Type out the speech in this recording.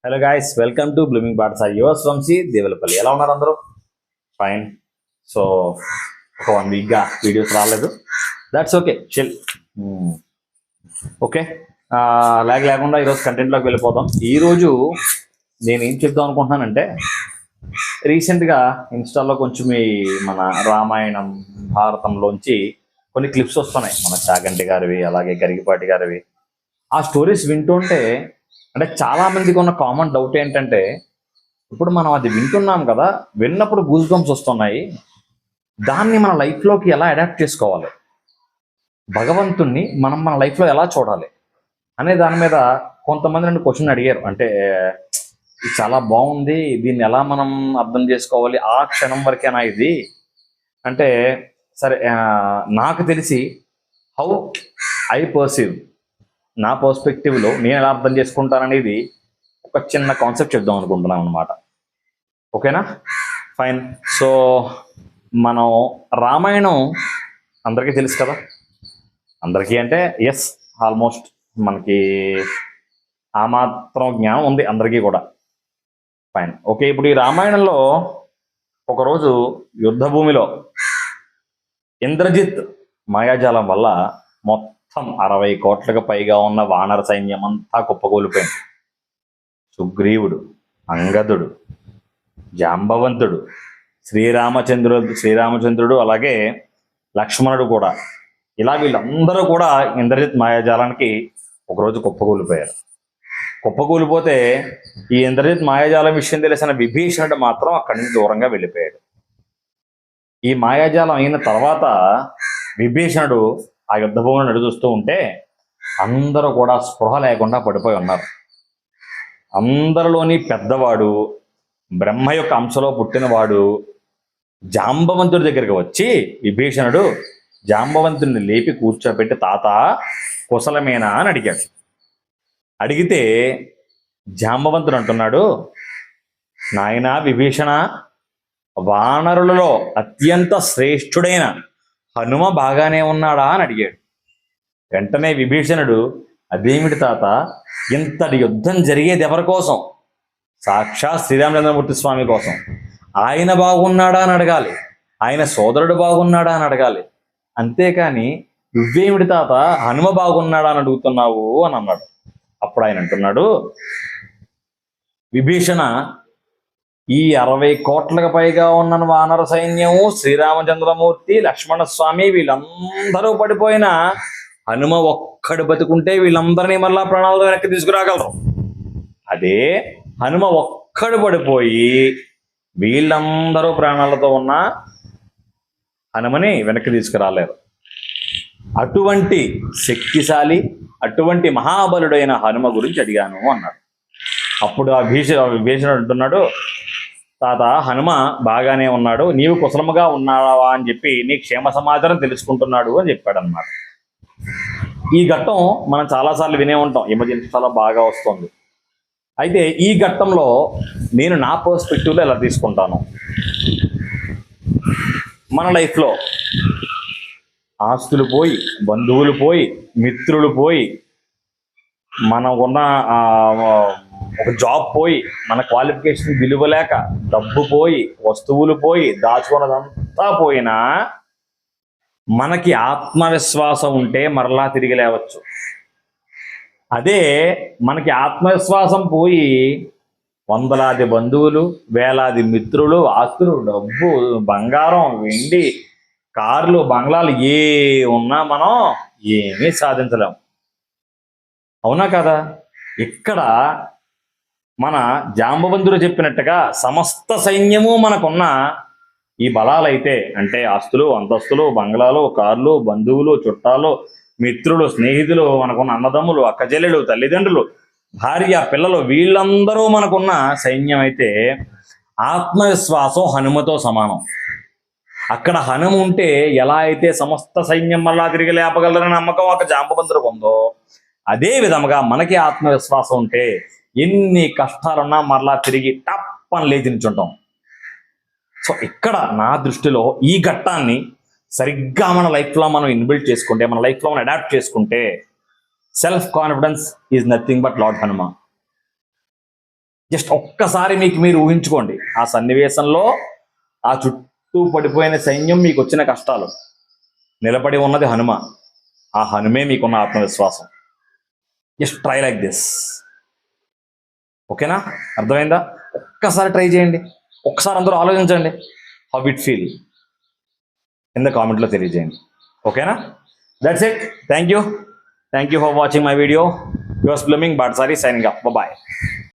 Hello guys, welcome to blooming పాఠశాల. Yours Vamsi Devalapalli. ఎలా ఉన్నారు అందరూ? ఫైన్. సో ఒక 1 వీక్గా వీడియోస్ రాలేదు. That's okay, chill. ఓకే, లేకుండా ఈరోజు కంటెంట్లోకి వెళ్ళిపోదాం. ఈరోజు నేను ఏం చెప్దాం అనుకుంటున్నానంటే, రీసెంట్గా ఇన్స్టాలో కొంచెం ఈ మన రామాయణం భారతంలోంచి కొన్ని క్లిప్స్ వస్తున్నాయి, మన చాగంటి గారివి, అలాగే గరిగిపాటి గారివి. ఆ స్టోరీస్ వింటుంటే అంటే చాలా మందికి ఉన్న కామన్ డౌట్ ఏంటంటే, ఇప్పుడు మనం అది వింటున్నాం కదా, విన్నప్పుడు గూస్ బంప్స్ వస్తున్నాయి, దాన్ని మన లైఫ్లోకి ఎలా అడాప్ట్ చేసుకోవాలి, భగవంతుణ్ణి మనం మన లైఫ్లో ఎలా చూడాలి అనే దాని మీద కొంతమంది నన్ను క్వశ్చన్ అడిగారు. అంటే ఇది చాలా బాగుంది, దీన్ని ఎలా మనం అర్థం చేసుకోవాలి, ఆ క్షణం వరకేనా ఇది అంటే, సరే నాకు తెలిసి హౌ ఐ పర్సీవ్, నా పర్స్పెక్టివ్లో నేను ఎలా అర్థం చేసుకుంటాననేది ఒక చిన్న కాన్సెప్ట్ చెప్దాం అనుకుంటున్నాం అనమాట. ఓకేనా? ఫైన్. సో మనం రామాయణం అందరికీ తెలుసు కదా, అందరికీ అంటే ఎస్, ఆల్మోస్ట్ మనకి ఆ మాత్రం జ్ఞానం ఉంది అందరికీ కూడా. ఫైన్. ఓకే, ఇప్పుడు ఈ రామాయణంలో ఒకరోజు యుద్ధ భూమిలో ఇంద్రజిత్ మాయాజాలం వల్ల మొత్తం 60 కోట్లకు పైగా ఉన్న వానర సైన్యం అంతా కుప్పకూలిపోయింది. సుగ్రీవుడు, అంగదుడు, జాంబవంతుడు, శ్రీరామచంద్రుడు అలాగే లక్ష్మణుడు కూడా, ఇలా వీళ్ళందరూ కూడా ఇంద్రజిత్ మాయాజాలానికి ఒకరోజు కుప్పకూలిపోయారు. కుప్పకూలిపోతే ఈ ఇంద్రజిత్ మాయాజాలం విషయం తెలిసిన విభీషణుడు మాత్రం అక్కడి నుంచి దూరంగా వెళ్ళిపోయాడు. ఈ మాయాజాలం అయిన తర్వాత విభీషణుడు ఆ యుద్ధ భూమిని నడుచూస్తూ ఉంటే అందరూ కూడా స్పృహ లేకుండా పడిపోయి ఉన్నారు. అందరిలోని పెద్దవాడు, బ్రహ్మ యొక్క అంశలో పుట్టినవాడు జాంబవంతుడి దగ్గరికి వచ్చి విభీషణుడు జాంబవంతుడిని లేపి కూర్చోబెట్టి, తాత కుశలమేనా అని అడిగాడు. అడిగితే జాంబవంతుడు అంటున్నాడు, నాయనా విభీషణ, వానరులలో అత్యంత శ్రేష్ఠుడైన హనుమ బాగానే ఉన్నాడా అని అడిగాడు. వెంటనే విభీషణుడు, అదేమిటి తాత, ఇంతటి యుద్ధం జరిగేది ఎవరి కోసం? సాక్షాత్ శ్రీరామచంద్రమూర్తి స్వామి కోసం. ఆయన బాగున్నాడా అని అడగాలి, ఆయన సోదరుడు బాగున్నాడా అని అడగాలి, అంతేకాని నువ్వేమిటి తాత హనుమ బాగున్నాడా అని అడుగుతున్నావు అని అన్నాడు. అప్పుడు ఆయన అంటున్నాడు, విభీషణ, ఈ 60 కోట్లకు పైగా ఉన్న వానర సైన్యము, శ్రీరామచంద్రమూర్తి, లక్ష్మణస్వామి వీళ్ళందరూ పడిపోయినా హనుమ ఒక్కడు బతుకుంటే వీళ్ళందరినీ మళ్ళా ప్రాణాలతో వెనక్కి తీసుకురాగలరు. అదే హనుమ ఒక్కడు పడిపోయి వీళ్ళందరూ ప్రాణాలతో ఉన్న హనుమని వెనక్కి తీసుకురాలేరు. అటువంటి శక్తిశాలి, అటువంటి మహాబలుడైన హనుమ గురించి అడిగాను అన్నాడు. అప్పుడు ఆ విభీషణుడు అంటున్నాడు, తాత హనుమ బాగానే ఉన్నాడు, నీవు కుశలముగా ఉన్నావా అని చెప్పి నీ క్షేమ సమాచారం తెలుసుకుంటున్నాడు అని చెప్పాడు అన్నమాట. ఈ ఘట్టం మనం చాలాసార్లు వినే ఉంటాం, ఈ మధ్య చాలా బాగా వస్తుంది. అయితే ఈ ఘట్టంలో నేను నా పర్స్పెక్టివ్లో ఎలా తీసుకుంటాను, మన లైఫ్లో ఆస్తులు పోయి, బంధువులు పోయి, మిత్రులు పోయి, మనకున్న ఒక జాబ్ పోయి, మన క్వాలిఫికేషన్ విలువ లేక డబ్బు పోయి, వస్తువులు పోయి, దాచుకున్నదంతా పోయినా మనకి ఆత్మవిశ్వాసం ఉంటే మరలా తిరిగి లేవచ్చు. అదే మనకి ఆత్మవిశ్వాసం పోయి వందలాది బంధువులు, వేలాది మిత్రులు, ఆస్తులు, డబ్బు, బంగారం, వెండి, కార్లు, బంగ్లాలు ఏ ఉన్నా మనం ఏమీ సాధించలేం. అవునా కదా? ఇక్కడ మన జాంబవంతుడు చెప్పినట్టుగా సమస్త సైన్యము మనకున్న ఈ బలాలైతే, అంటే ఆస్తులు, అంతస్తులు, బంగ్లాలు, కార్లు, బంధువులు, చుట్టాలు, మిత్రులు, స్నేహితులు, మనకున్న అన్నదమ్ములు, అక్కచెల్లెలు, తల్లిదండ్రులు, భార్య, పిల్లలు, వీళ్ళందరూ మనకున్న సైన్యం అయితే ఆత్మవిశ్వాసం హనుమతో సమానం. అక్కడ హనుమ ఉంటే ఎలా అయితే సమస్త సైన్యం మళ్ళా తిరిగి లేపగలరని నమ్మకం ఒక జాంబవంతుడికి ఉందో, అదే విధముగా మనకి ఆత్మవిశ్వాసం ఉంటే ఎన్ని కష్టాలున్నా మరలా తిరిగి టప్ అని లేచి నిల్చుంటాం. సో ఇక్కడ నా దృష్టిలో ఈ ఘట్టాన్ని సరిగ్గా మన లైఫ్లో మనం ఇన్బిల్డ్ చేసుకుంటే, మన లైఫ్లో మనం అడాప్ట్ చేసుకుంటే, self confidence is nothing but lord Hanuma. Just ఒక్కసారి మీకు మీరు ఊహించుకోండి, ఆ సన్నివేశంలో ఆ చుట్టూ పడిపోయిన సైన్యం, మీకు వచ్చిన కష్టాలు, నిలబడి ఉన్నది హనుమ. ఆ హనుమే మీకున్న ఆత్మవిశ్వాసం. Just try like this. ఓకేనా? అర్థమైందా? ఒక్కసారి ట్రై చేయండి, ఒక్కసారి అందరూ ఆలోచించండి. హౌ ఇట్ ఫీల్ కింద కామెంట్లో తెలియజేయండి. ఓకేనా? That's it. Thank you for watching my video. Yours blooming బాట్సారి సైనింగ్ ఆఫ్. బాయ్.